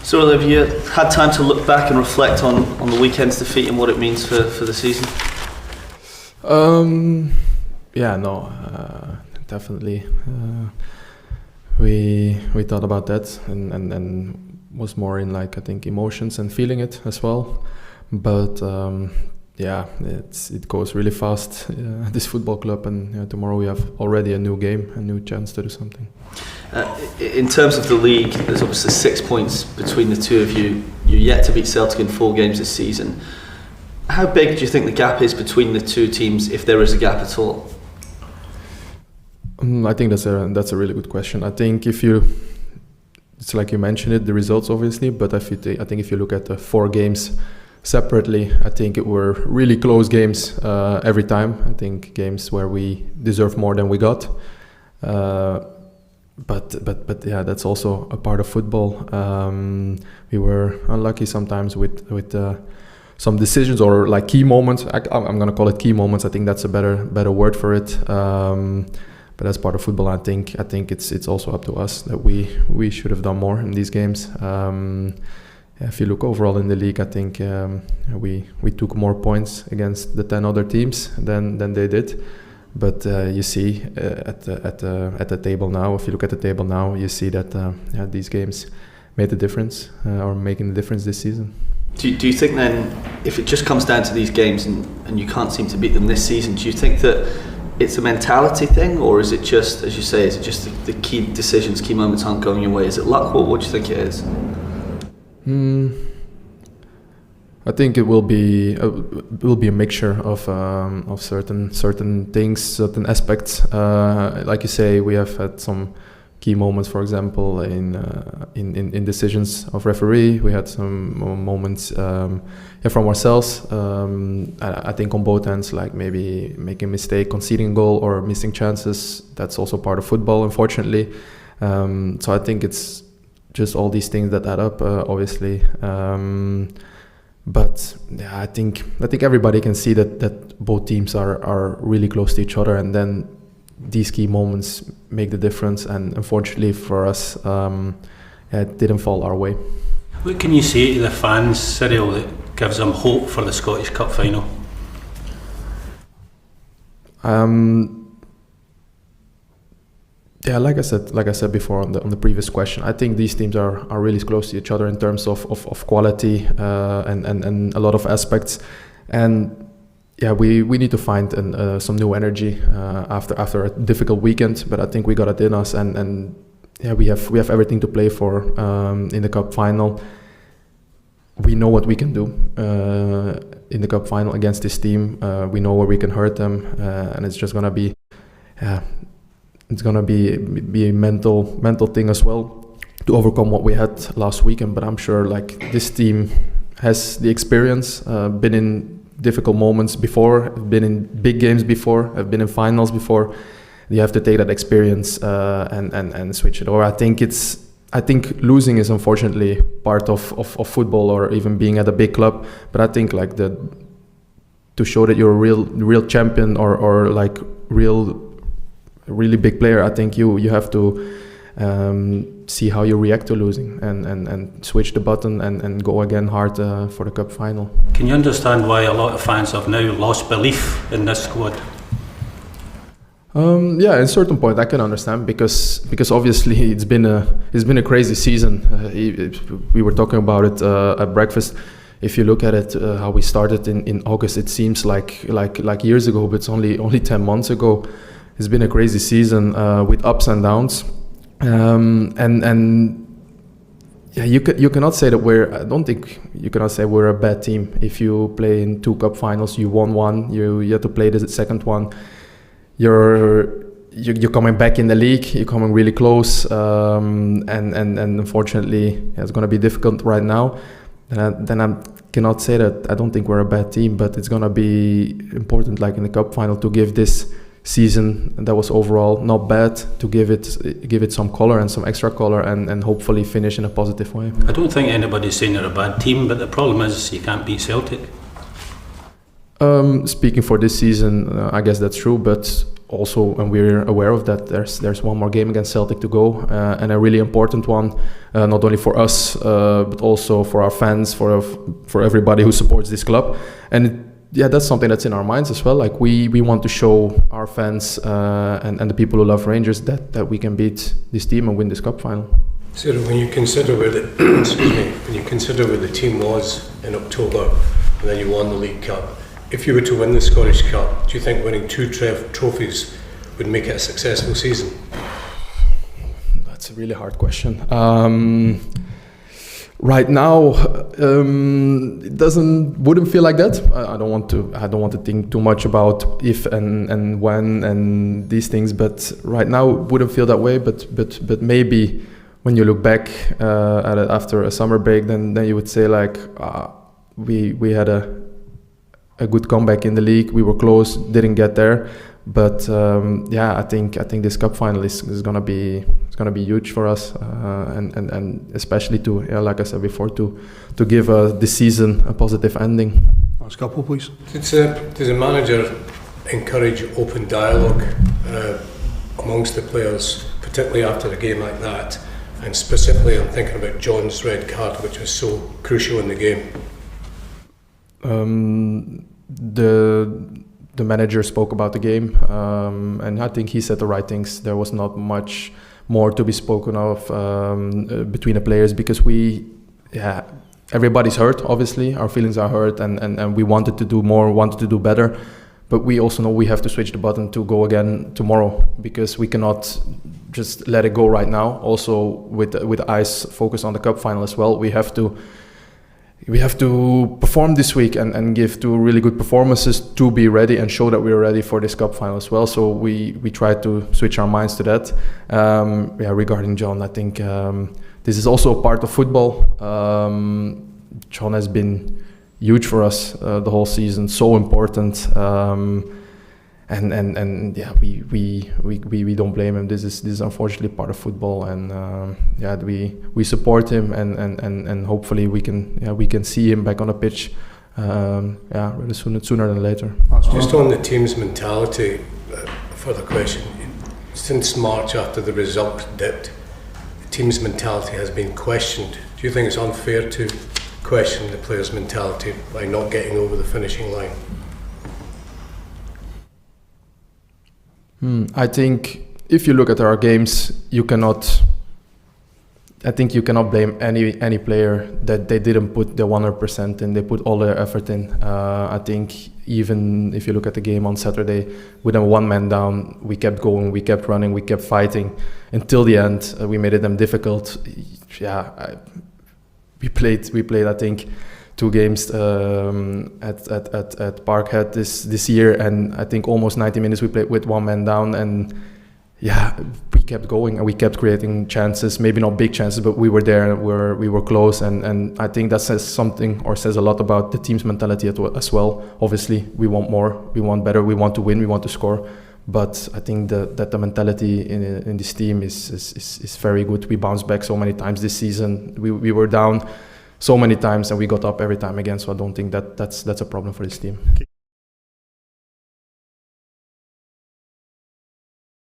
So have you had time to look back and reflect on the weekend's defeat and what it means for the season? Definitely. We thought about that and was more in I think emotions and feeling it as well. But it goes really fast, this football club, and tomorrow we have already a new game, a new chance to do something. In terms of the league, there's obviously 6 points between the two of you. You're yet to beat Celtic in 4 games this season. How big do you think the gap is between the two teams, if there is a gap at all? I think that's a really good question. I think it's like you mentioned it, the results obviously, but I think if you look at the 4 games separately, I think it were really close games every time. I think games where we deserved more than we got. But that's also a part of football. We were unlucky sometimes with some decisions or key moments. I'm gonna call it key moments. I think that's a better word for it. But as part of football, I think it's also up to us that we should have done more in these games. If you look overall in the league, I think we took more points against the 10 other teams than they did. But you see at the table now, if you look at the table now, you see that these games made the difference or making the difference this season. Do you think then, if it just comes down to these games and you can't seem to beat them this season, do you think that it's a mentality thing, or is it just, as you say, is it just the key decisions, key moments aren't going your way? Is it luck? What do you think it is? I think it will be a mixture of certain things, certain aspects. Like you say, we have had some key moments, for example, in decisions of referee. We had some moments from ourselves. I think on both ends, maybe making a mistake, conceding a goal, or missing chances. That's also part of football, unfortunately. So I think it's just all these things that add up, obviously. But I think everybody can see that both teams are really close to each other, and then these key moments make the difference. And unfortunately for us, it didn't fall our way. What can you say to the fans, Cyriel, that gives them hope for the Scottish Cup final? Like I said before on the previous question, I think these teams are really close to each other in terms of quality and a lot of aspects. And we need to find some new energy after a difficult weekend. But I think we got it in us, and we have everything to play for in the cup final. We know what we can do in the cup final against this team. We know where we can hurt them, and it's just gonna be. It's gonna be a mental thing as well to overcome what we had last weekend. But I'm sure this team has the experience, been in difficult moments before, been in big games before, have been in finals before. You have to take that experience and switch it. Or I think losing is unfortunately part of football, or even being at a big club. But I think to show that you're a real champion or really big player, I think you have to see how you react to losing and switch the button and go again hard for the cup final. Can you understand why a lot of fans have now lost belief in this squad? At a certain point I can understand, because obviously it's been a crazy season. We were talking about it at breakfast. If you look at it, how we started in August, it seems like years ago, but it's only 10 months ago. It's been a crazy season with ups and downs, you cannot say that I don't think you cannot say we're a bad team. If you play in 2 cup finals, you won one, you have to play the second one. You're coming back in the league. You're coming really close, and unfortunately, it's going to be difficult right now. Then I cannot say that I don't think we're a bad team, but it's going to be important, in the cup final, to give this season that was overall not bad, to give it some color and some extra color, and hopefully finish in a positive way. I don't think anybody's saying they're a bad team, but the problem is you can't beat Celtic. Speaking for this season, I guess that's true, but also, and we're aware of that, there's one more game against Celtic to go, and a really important one, not only for us, but also for our fans, for everybody who supports this club. And that's something that's in our minds as well. Like we want to show our fans and the people who love Rangers that we can beat this team and win this cup final. So when you consider where the when you consider where the team was in October, and then you won the League Cup, if you were to win the Scottish Cup, do you think winning 2 trophies would make it a successful season? That's a really hard question. Right now, it wouldn't feel like that. I don't want to think too much about if and when and these things. But right now, it wouldn't feel that way. But maybe when you look back at it after a summer break, then you would say like we had a good comeback in the league. We were close, didn't get there. But I think this cup final is gonna be huge for us, and especially to, like I said before, to give this season a positive ending. Last couple, please. Does a manager encourage open dialogue amongst the players, particularly after a game like that? And specifically, I'm thinking about John's red card, which was so crucial in the game. The manager spoke about the game, and I think he said the right things. There was not much more to be spoken of between the players, because everybody's hurt, obviously. Our feelings are hurt, and we wanted to do more, wanted to do better. But we also know we have to switch the button to go again tomorrow, because we cannot just let it go right now. Also, with eyes focused on the cup final as well, we have to perform this week and give 2 really good performances to be ready and show that we're ready for this cup final as well. So we try to switch our minds to that. Regarding John, I think this is also a part of football. John has been huge for us the whole season, so important. We don't blame him. This is unfortunately part of football, and we support him, and hopefully we can see him back on the pitch really sooner than later. Just on the team's mentality, further question. Since March, after the result dipped, the team's mentality has been questioned. Do you think it's unfair to question the players' mentality by not getting over the finishing line? I think if you look at our games, you cannot blame any player that they didn't put their 100% in. They put all their effort in. I think even if you look at the game on Saturday, with them 1 man down, we kept going, we kept running, we kept fighting until the end. We made it them difficult. We played I think 2 games at Parkhead this year, and I think almost 90 minutes we played with 1 man down, and we kept going and we kept creating chances, maybe not big chances, but we were there, we were close, and I think that says something, or says a lot about the team's mentality as well. Obviously, we want more, we want better, we want to win, we want to score, but I think that the mentality in this team is very good. We bounced back so many times this season. We were down so many times and we got up every time again, so I don't think that's a problem for this team.